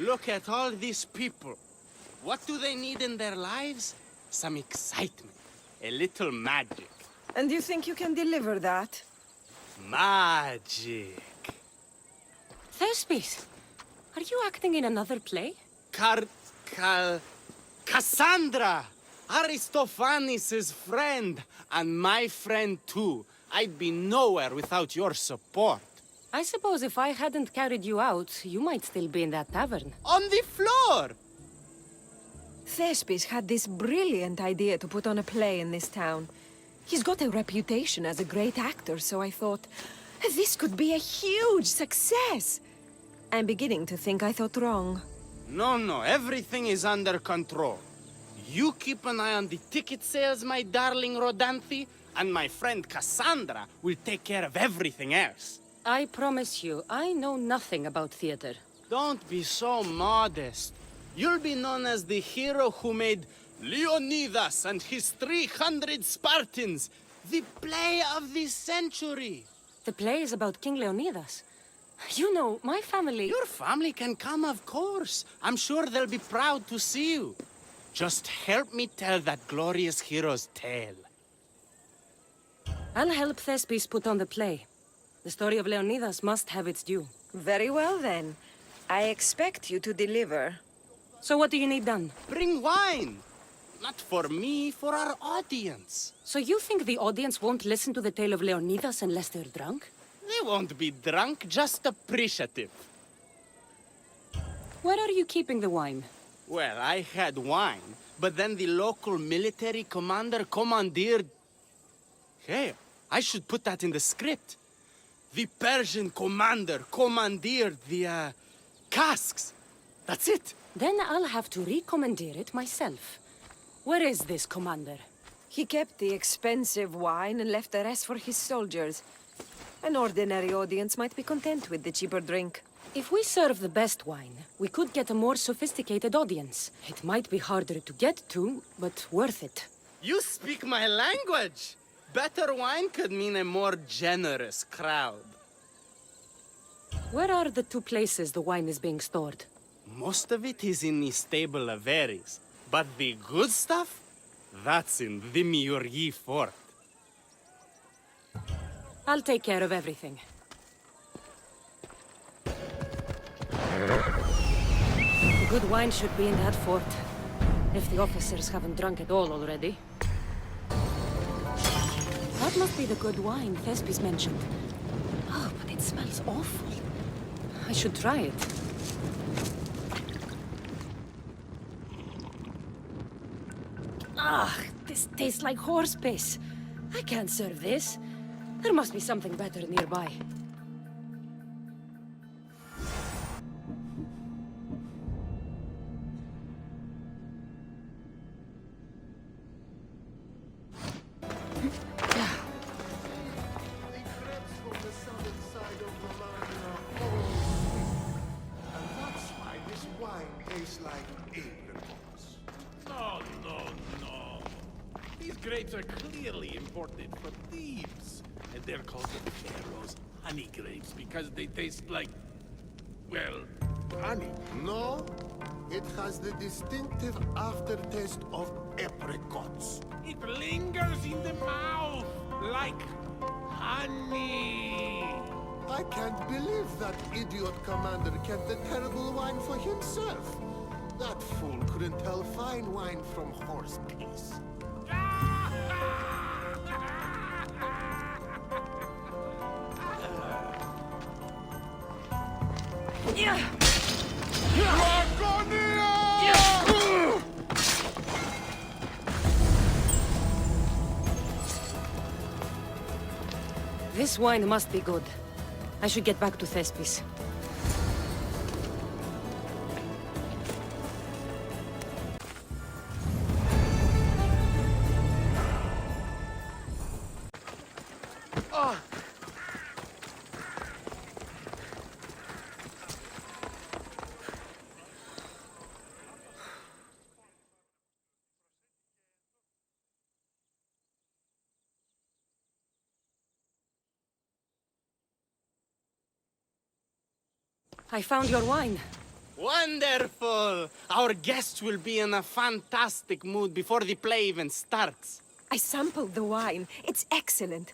Look at all these people. What do they need in their lives? Some excitement. A little magic. And you think you can deliver that? Magic. Thespis, are you acting in another play? Kassandra! Aristophanes' friend, and my friend too. I'd be nowhere without your support. I suppose if I hadn't carried you out, you might still be in that tavern. On the floor! Thespis had this brilliant idea to put on a play in this town. He's got a reputation as a great actor, so I thought, this could be a huge success. I'm beginning to think I thought wrong. No, everything is under control. You keep an eye on the ticket sales, my darling Rodanthe, and my friend Kassandra will take care of everything else. I promise you, I know nothing about theater. Don't be so modest. You'll be known as the hero who made Leonidas and his 300 Spartans, the play of the century. The play is about King Leonidas. You know, my family... Your family can come, of course. I'm sure they'll be proud to see you. Just help me tell that glorious hero's tale. I'll help Thespis put on the play. The story of Leonidas must have its due. Very well, then. I expect you to deliver. So what do you need done? Bring wine! Not for me, for our audience. So you think the audience won't listen to the tale of Leonidas unless they're drunk? They won't be drunk, just appreciative. Where are you keeping the wine? Well, I had wine, but then the local military commander commandeered... Hey, I should put that in the script. The Persian commander commandeered the, casks. That's it. Then I'll have to recommandeer it myself. Where is this commander? He kept the expensive wine and left the rest for his soldiers. An ordinary audience might be content with the cheaper drink. If we serve the best wine, we could get a more sophisticated audience. It might be harder to get to, but worth it. You speak my language. Better wine could mean a more generous crowd. Where are the two places the wine is being stored? Most of it is in the stable of Ares, but the good stuff, that's in the Miurgi fort. I'll take care of everything. The good wine should be in that fort, if the officers haven't drunk it all already. That must be the good wine Thespis mentioned. Oh, but it smells awful. I should try it. Ah, this tastes like horse piss. I can't serve this. There must be something better nearby. Grapes are clearly imported from Thebes, and they're called the Pharaoh's honey grapes because they taste like, well, honey. No, it has the distinctive aftertaste of apricots. It lingers in the mouth like honey. I can't believe that idiot commander kept the terrible wine for himself. That fool couldn't tell fine wine from horse piss. This wine must be good. I should get back to Thespis. I found your wine. Wonderful! Our guests will be in a fantastic mood before the play even starts. I sampled the wine. It's excellent.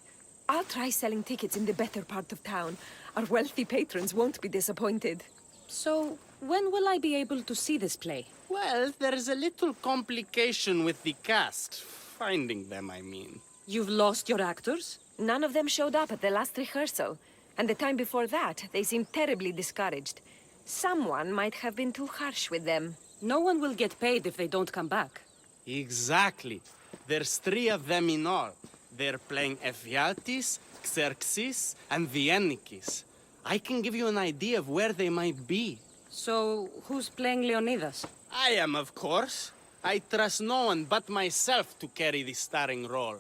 I'll try selling tickets in the better part of town. Our wealthy patrons won't be disappointed. So, when will I be able to see this play? Well, there's a little complication with the cast. Finding them, I mean. You've lost your actors? None of them showed up at the last rehearsal. And the time before that, they seemed terribly discouraged. Someone might have been too harsh with them. No one will get paid if they don't come back. Exactly. There's 3 of them in all. They're playing Ephialtes, Xerxes, and the Ennikis. I can give you an idea of where they might be. So, who's playing Leonidas? I am, of course. I trust no one but myself to carry the starring role.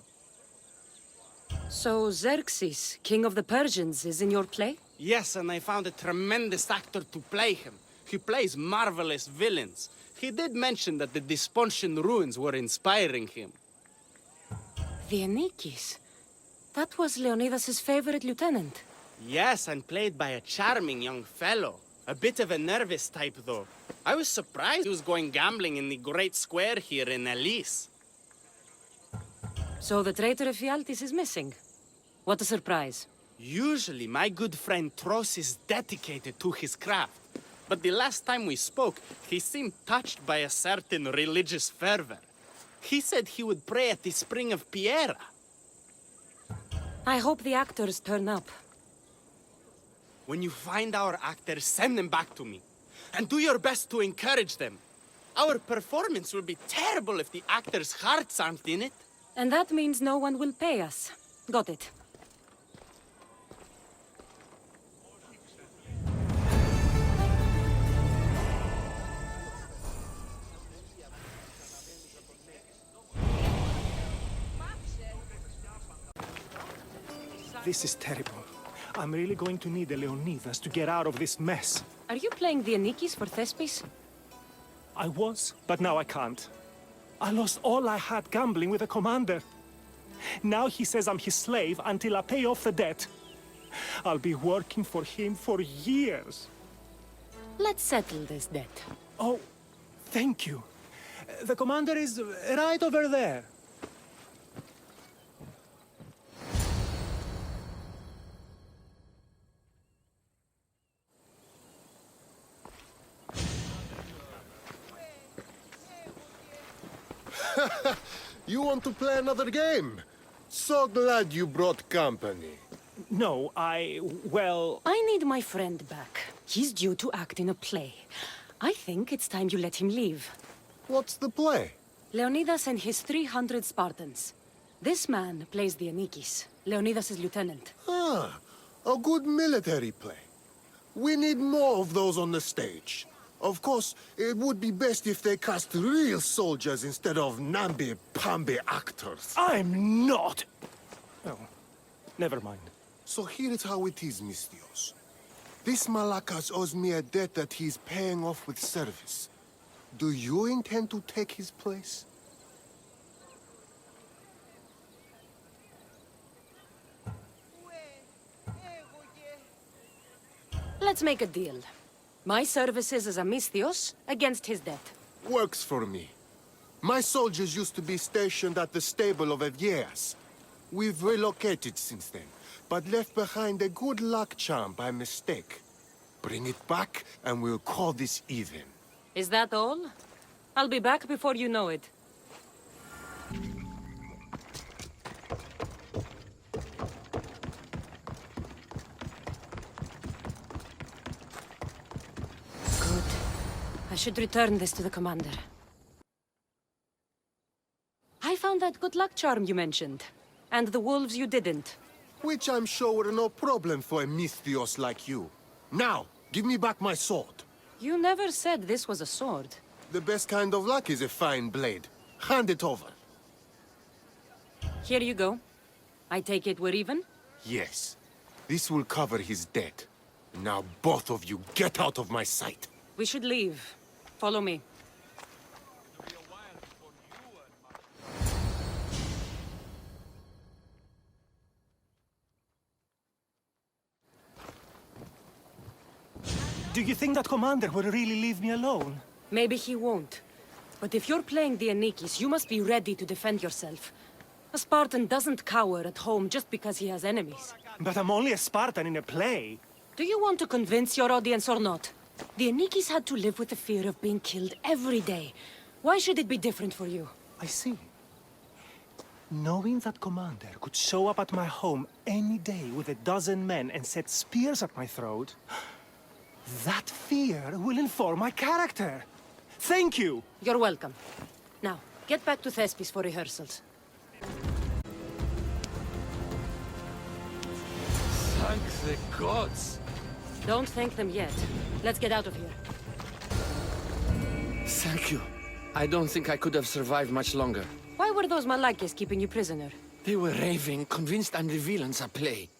So, Xerxes, king of the Persians, is in your play? Yes, and I found a tremendous actor to play him. He plays marvelous villains. He did mention that the Despontian ruins were inspiring him. The Ennikis. That was Leonidas' favorite lieutenant. Yes, and played by a charming young fellow. A bit of a nervous type, though. I was surprised he was going gambling in the great square here in Elise. So the traitor Ephialtes is missing. What a surprise. Usually, my good friend Tros is dedicated to his craft. But the last time we spoke, he seemed touched by a certain religious fervor. He said he would pray at the spring of Piera. I hope the actors turn up. When you find our actors, send them back to me. And do your best to encourage them. Our performance will be terrible if the actors' hearts aren't in it. And that means no one will pay us. Got it. This is terrible. I'm really going to need a Leonidas to get out of this mess. Are you playing the Ennikis for Thespis? I was, but now I can't. I lost all I had gambling with the commander. Now he says I'm his slave until I pay off the debt. I'll be working for him for years. Let's settle this debt. Oh, thank you. The commander is right over there. You want to play another game? So glad you brought company. No, well... I need my friend back. He's due to act in a play. I think it's time you let him leave. What's the play? Leonidas and his 300 Spartans. This man plays the Ennikis, Leonidas' lieutenant. Ah, a good military play. We need more of those on the stage. Of course, it would be best if they cast real soldiers instead of namby-pamby actors. I'm not! Oh, never mind. So here is how it is, Misthios. This Malakas owes me a debt that he's paying off with service. Do you intend to take his place? Let's make a deal. My services as a Misthios against his debt. Works for me. My soldiers used to be stationed at the stable of Evias. We've relocated since then, but left behind a good luck charm by mistake. Bring it back, and we'll call this even. Is that all? I'll be back before you know it. Good. I should return this to the commander. I found that good luck charm you mentioned. And the wolves you didn't. Which I'm sure were no problem for a Misthios like you. Now, give me back my sword. You never said this was a sword. The best kind of luck is a fine blade. Hand it over. Here you go. I take it we're even? Yes. This will cover his debt. Now both of you get out of my sight. We should leave. Follow me. Do you think that commander will really leave me alone? Maybe he won't. But if you're playing the Anikis, you must be ready to defend yourself. A Spartan doesn't cower at home just because he has enemies. But I'm only a Spartan in a play. Do you want to convince your audience or not? The Anikis had to live with the fear of being killed every day. Why should it be different for you? I see. Knowing that commander could show up at my home any day with 12 men and set spears at my throat, that fear will inform my character. Thank you! You're welcome. Now, get back to Thespis for rehearsals. Thank the gods! Don't thank them yet. Let's get out of here. Thank you. I don't think I could have survived much longer. Why were those Malakes keeping you prisoner? They were raving, convinced I'm the villains at play.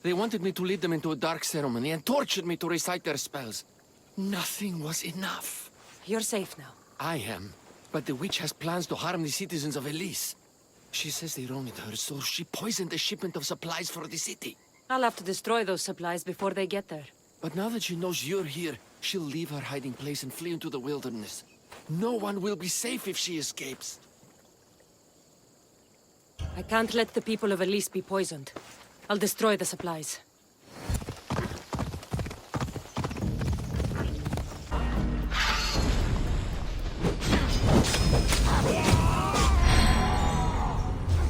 They wanted me to lead them into a dark ceremony and tortured me to recite their spells. Nothing was enough. You're safe now. I am, but the witch has plans to harm the citizens of Elise. She says they wronged her, so she poisoned the shipment of supplies for the city. I'll have to destroy those supplies before they get there. But now that she knows you're here, she'll leave her hiding place and flee into the wilderness. No one will be safe if she escapes. I can't let the people of Elise be poisoned. I'll destroy the supplies.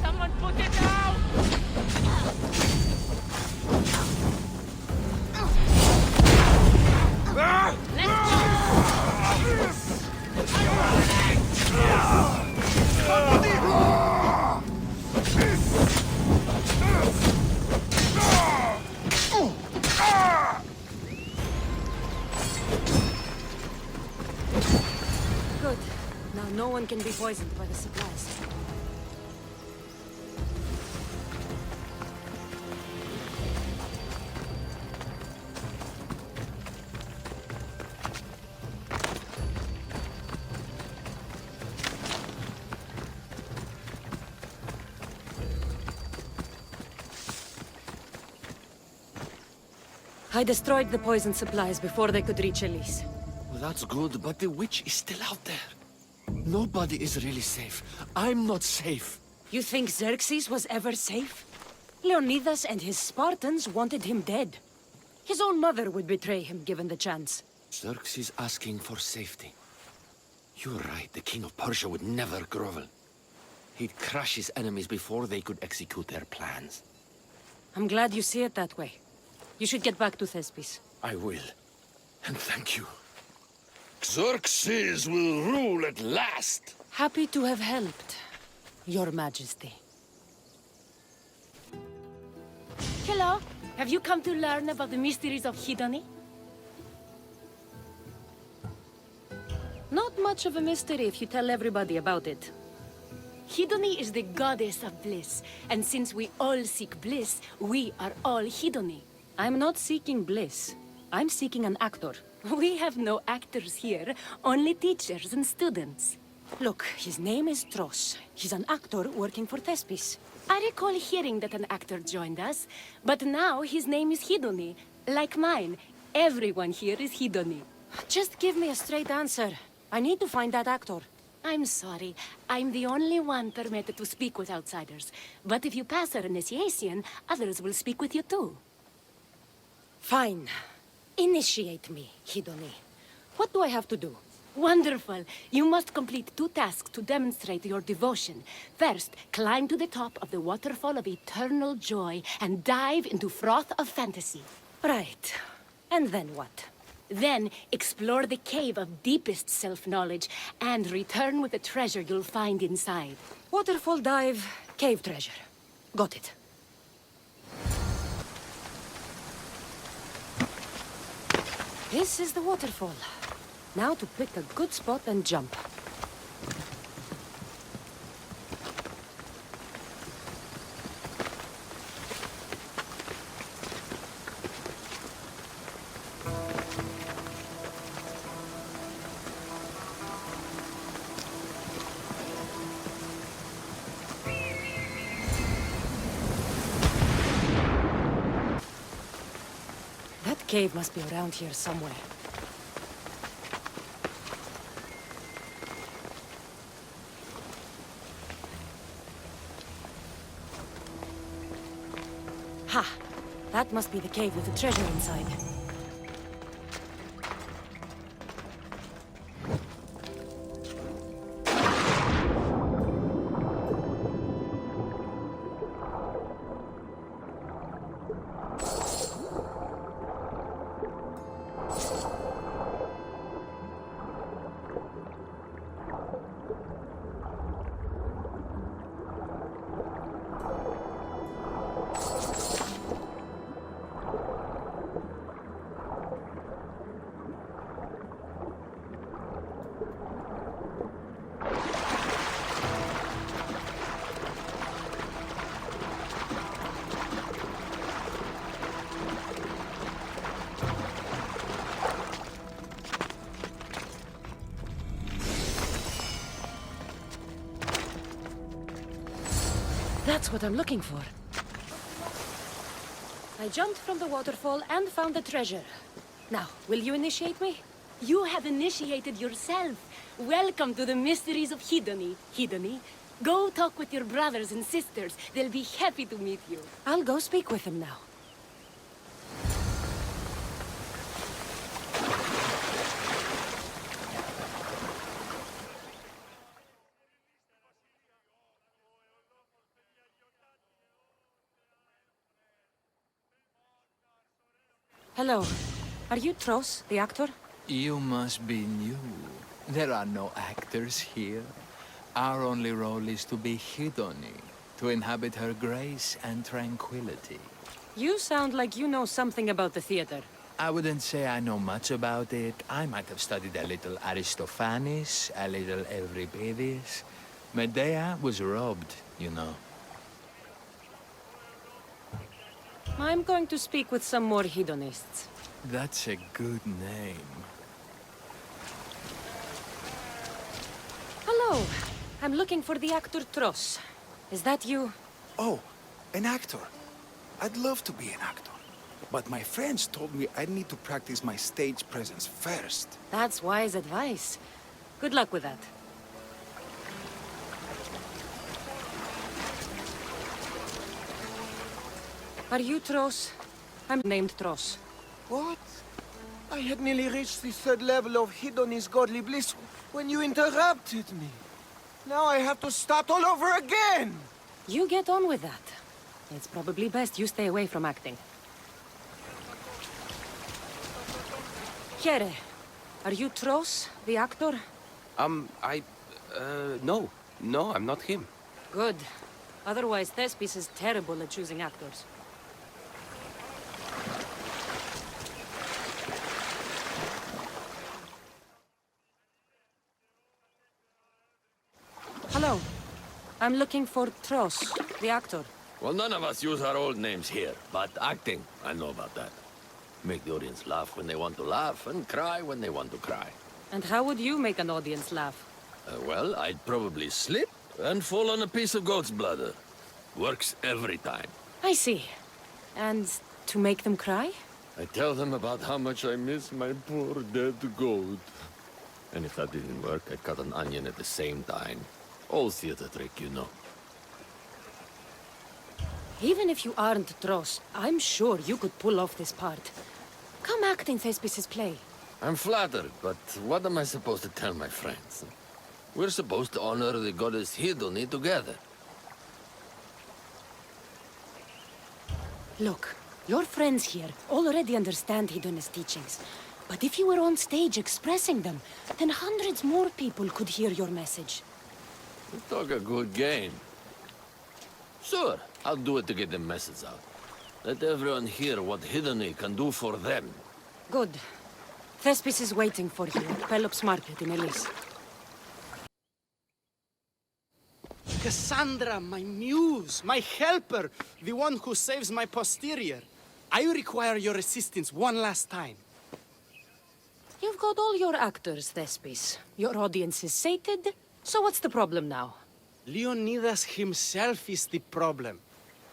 Someone put it out! Good. Now no one can be poisoned by the supplies. I destroyed the poison supplies before they could reach Elise. Well, that's good, but the witch is still out there. Nobody is really safe. I'm not safe. You think Xerxes was ever safe? Leonidas and his Spartans wanted him dead. His own mother would betray him given the chance. Xerxes asking for safety. You're right, the king of Persia would never grovel. He'd crush his enemies before they could execute their plans. I'm glad you see it that way. You should get back to Thespis. I will. And thank you. Xerxes will rule at last! Happy to have helped, Your Majesty. Hello, have you come to learn about the mysteries of Hedony? Not much of a mystery if you tell everybody about it. Hedony is the goddess of bliss, and since we all seek bliss, we are all Hedony. I'm not seeking bliss. I'm seeking an actor. We have no actors here, only teachers and students. Look, his name is Tros. He's an actor working for Thespis. I recall hearing that an actor joined us, but now his name is Hedony. Like mine, everyone here is Hedony. Just give me a straight answer. I need to find that actor. I'm sorry, I'm the only one permitted to speak with outsiders. But if you pass our initiation, others will speak with you too. Fine. Initiate me, Hedony. What do I have to do? Wonderful! You must complete 2 tasks to demonstrate your devotion. First, climb to the top of the waterfall of eternal joy and dive into froth of fantasy. Right. And then what? Then, explore the cave of deepest self-knowledge and return with the treasure you'll find inside. Waterfall dive, cave treasure. Got it. This is the waterfall. Now to pick a good spot and jump. That cave must be around here somewhere. That must be the cave with the treasure inside. That's what I'm looking for. I jumped from the waterfall and found the treasure. Now, will you initiate me? You have initiated yourself. Welcome to the mysteries of Hedony. Hedony, go talk with your brothers and sisters. They'll be happy to meet you. I'll go speak with them now. Hello. Are you Tros, the actor? You must be new. There are no actors here. Our only role is to be Hedony, to inhabit her grace and tranquility. You sound like you know something about the theater. I wouldn't say I know much about it. I might have studied a little Aristophanes, a little Euripides. Medea was robbed, you know. I'm going to speak with some more hedonists. That's a good name. Hello. I'm looking for the actor Tros. Is that you? Oh, an actor. I'd love to be an actor. But my friends told me I'd need to practice my stage presence first. That's wise advice. Good luck with that. Are you Tros? I'm named Tros. What? I had nearly reached the third level of Hedony's godly bliss when you interrupted me. Now I have to start all over again! You get on with that. It's probably best you stay away from acting. Here, are you Tros, the actor? No. No, I'm not him. Good. Otherwise, Thespis is terrible at choosing actors. Hello. I'm looking for Tros, the actor. Well, none of us use our old names here, but acting, I know about that. Make the audience laugh when they want to laugh, and cry when they want to cry. And how would you make an audience laugh? Well, I'd probably slip and fall on a piece of goat's bladder. Works every time. I see. And to make them cry? I tell them about how much I miss my poor dead goat. And if that didn't work, I'd cut an onion at the same time. Old theater trick, you know. Even if you aren't Tros, I'm sure you could pull off this part. Come act in Thespis' play. I'm flattered, but what am I supposed to tell my friends? We're supposed to honor the goddess Hedony together. Look, your friends here already understand Hedon's teachings. But if you were on stage expressing them, then hundreds more people could hear your message. You talk a good game. Sure, I'll do it to get the message out. Let everyone hear what Hedony can do for them. Good. Thespis is waiting for you at Pelops Market in Elise. Kassandra, my muse, my helper, the one who saves my posterior. I require your assistance one last time. You've got all your actors, Thespis. Your audience is sated, so what's the problem now? Leonidas himself is the problem.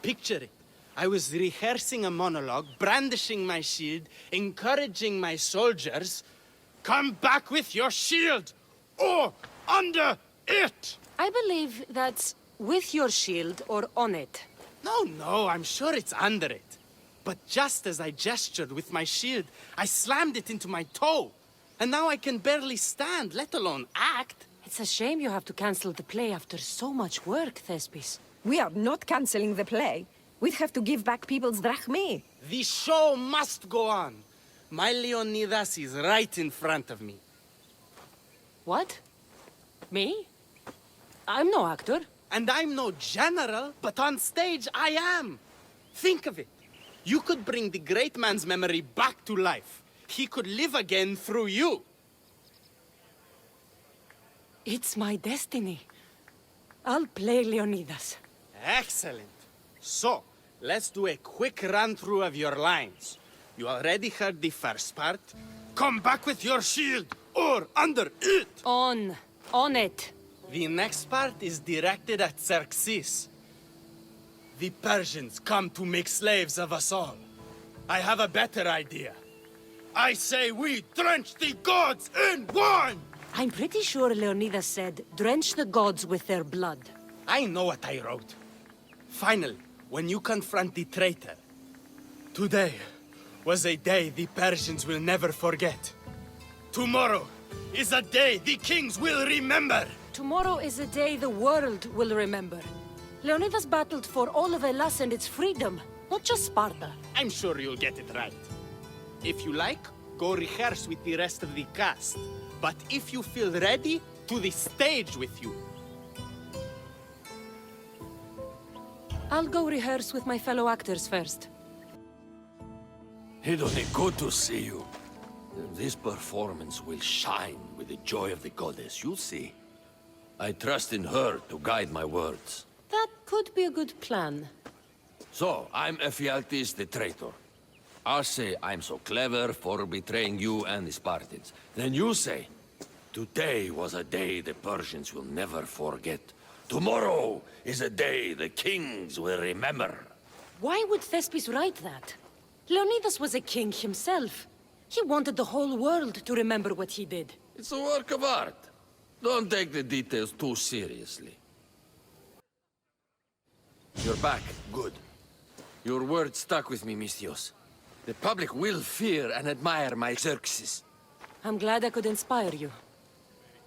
Picture it. I was rehearsing a monologue, brandishing my shield, encouraging my soldiers. Come back with your shield! Or under it! I believe that's with your shield or on it. No, I'm sure it's under it. But just as I gestured with my shield, I slammed it into my toe. And now I can barely stand, let alone act. It's a shame you have to cancel the play after so much work, Thespis. We are not cancelling the play. We'd have to give back people's drachmae. The show must go on. My Leonidas is right in front of me. What? Me? I'm no actor. And I'm no general, but on stage I am. Think of it. You could bring the great man's memory back to life. He could live again through you. It's my destiny. I'll play Leonidas. Excellent. So, let's do a quick run-through of your lines. You already heard the first part. Come back with your shield, or under it! On it. The next part is directed at Xerxes. The Persians come to make slaves of us all. I have a better idea. I say we drench the gods in wine! I'm pretty sure Leonidas said, drench the gods with their blood. I know what I wrote. Finally, when you confront the traitor, today was a day the Persians will never forget. Tomorrow is a day the kings will remember. Tomorrow is a day the world will remember. Leonidas battled for all of Hellas and its freedom, not just Sparta. I'm sure you'll get it right. If you like, go rehearse with the rest of the cast. But if you feel ready, to the stage with you. I'll go rehearse with my fellow actors first. Hedone, good to see you. This performance will shine with the joy of the goddess, you'll see. I trust in her to guide my words. That could be a good plan. So, I'm Ephialtes the traitor. I'll say I'm so clever for betraying you and the Spartans. Then you say, today was a day the Persians will never forget. Tomorrow is a day the kings will remember. Why would Thespis write that? Leonidas was a king himself. He wanted the whole world to remember what he did. It's a work of art. Don't take the details too seriously. You're back. Good. Your word stuck with me, Misthios. The public will fear and admire my Xerxes. I'm glad I could inspire you.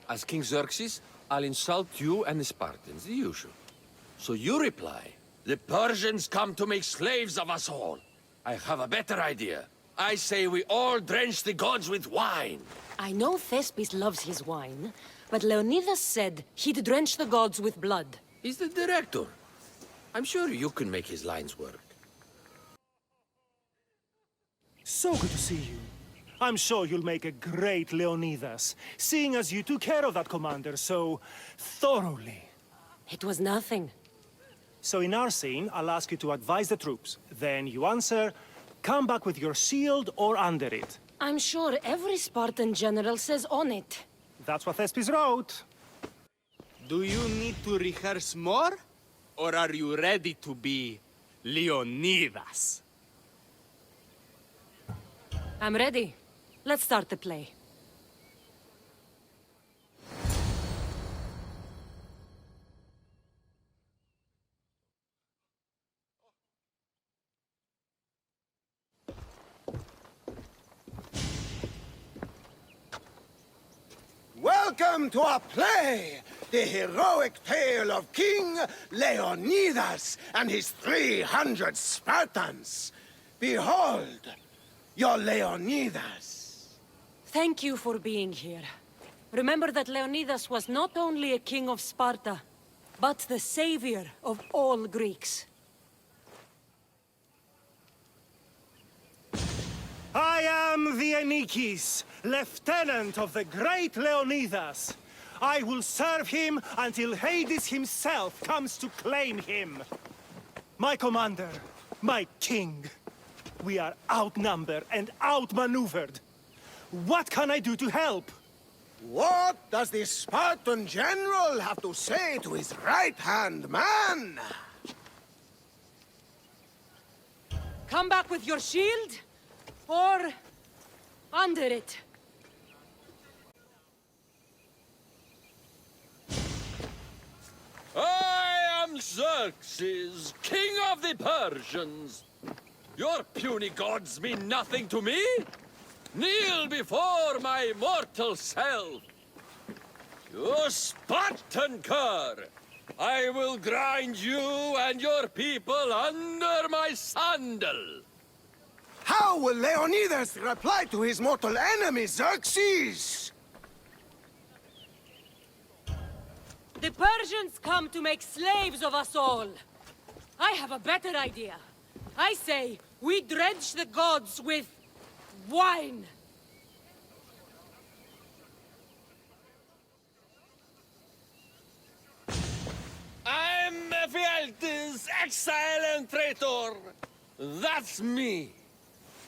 As King Xerxes, I'll insult you and the Spartans, the usual. So you reply, the Persians come to make slaves of us all. I have a better idea. I say we all drench the gods with wine. I know Thespis loves his wine, but Leonidas said he'd drench the gods with blood. He's the director. I'm sure you can make his lines work. So good to see you. I'm sure you'll make a great Leonidas, seeing as you took care of that commander so thoroughly. It was nothing. So in our scene, I'll ask you to advise the troops. Then you answer, come back with your shield or under it. I'm sure every Spartan general says on it. That's what Thespis wrote. Do you need to rehearse more? Or are you ready to be Leonidas? I'm ready. Let's start the play. Welcome to our play, the heroic tale of King Leonidas and his 300 Spartans. Behold, your Leonidas. Thank you for being here. Remember that Leonidas was not only a king of Sparta, but the savior of all Greeks. I am the Enikis, lieutenant of the great Leonidas. I will serve him until Hades himself comes to claim him. My commander, my king, we are outnumbered and outmaneuvered. What can I do to help? What does the Spartan general have to say to his right-hand man? Come back with your shield, or under it. I am Xerxes, king of the Persians. Your puny gods mean nothing to me. Kneel before my mortal self. You Spartan cur! I will grind you and your people under my sandal. How will Leonidas reply to his mortal enemy, Xerxes? The Persians come to make slaves of us all. I have a better idea. I say, we drench the gods with wine. I'm Ephialtes, exile and traitor. That's me.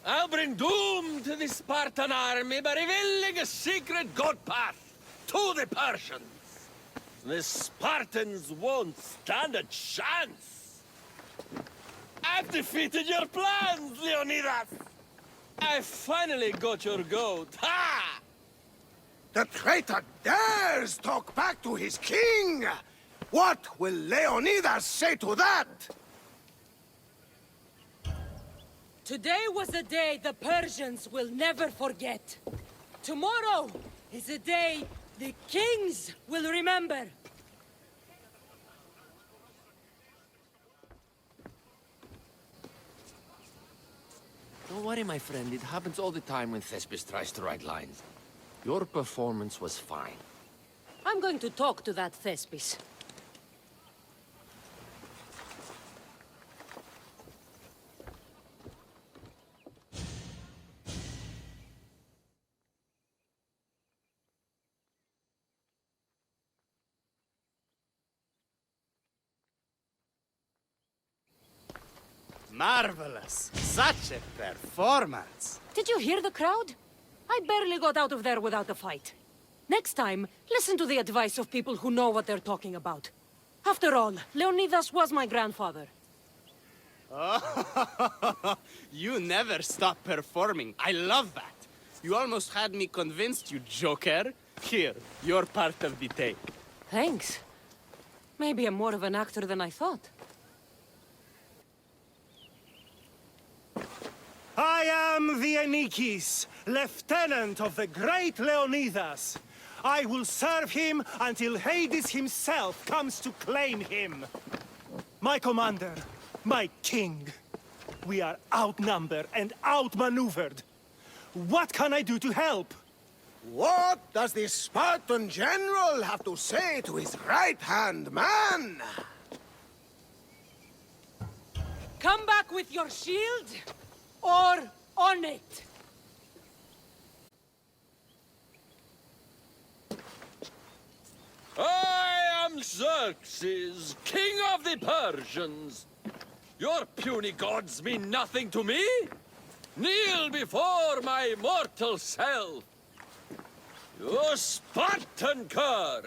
I'll bring doom to the Spartan army by revealing a secret god path to the Persians. The Spartans won't stand a chance. I've defeated your plans, Leonidas. I finally got your goat. Ha! The traitor dares talk back to his king! What will Leonidas say to that? Today was a day the Persians will never forget. Tomorrow is a day the kings will remember. Don't worry, my friend. It happens all the time when Thespis tries to write lines. Your performance was fine. I'm going to talk to that Thespis. Marvelous. Such a performance. Did you hear the crowd? I barely got out of there without a fight. Next time, listen to the advice of people who know what they're talking about. After all, Leonidas was my grandfather. Oh, you never stop performing. I love that. You almost had me convinced, you joker. Here, you're part of the take. Thanks. Maybe I'm more of an actor than I thought. I am the Anikis, lieutenant of the great Leonidas. I will serve him until Hades himself comes to claim him. My commander, my king, we are outnumbered and outmaneuvered. What can I do to help? What does the Spartan general have to say to his right-hand man? Come back with your shield, or on it. I am Xerxes, king of the Persians. Your puny gods mean nothing to me. Kneel before my mortal self. You Spartan cur!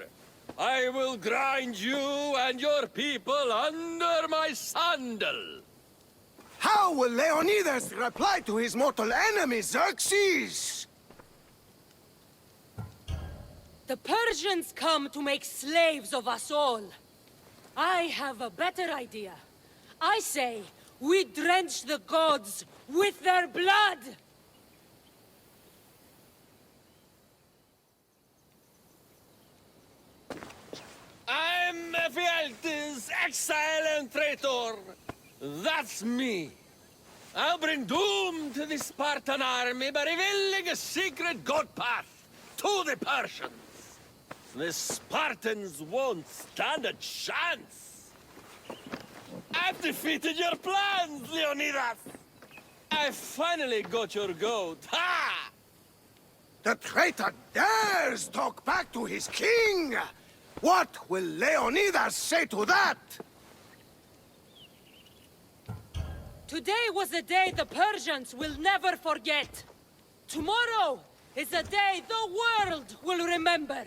I will grind you and your people under my sandal. How will Leonidas reply to his mortal enemy, Xerxes? The Persians come to make slaves of us all. I have a better idea. I say, we drench the gods with their blood! I'm Ephialtes, exile and traitor. That's me. I'll bring doom to the Spartan army by revealing a secret god path to the Persians. The Spartans won't stand a chance. I've defeated your plans, Leonidas. I finally got your goat. Ha! The traitor dares talk back to his king! What will Leonidas say to that? Today was a day the Persians will never forget. Tomorrow is a day the world will remember.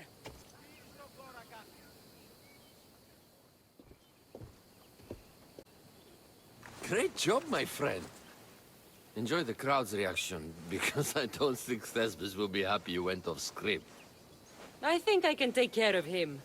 Great job, my friend. Enjoy the crowd's reaction, because I don't think Thespis will be happy you went off script. I think I can take care of him.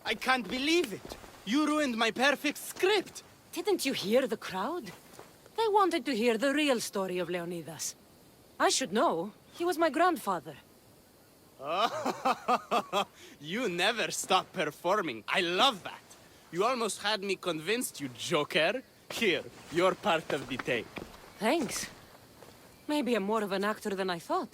I can't believe it. You ruined my perfect script. Didn't you hear the crowd? They wanted to hear the real story of Leonidas. I should know. He was my grandfather. You never stop performing. I love that. You almost had me convinced, you joker. Here, you're part of the take. Thanks. Maybe I'm more of an actor than I thought.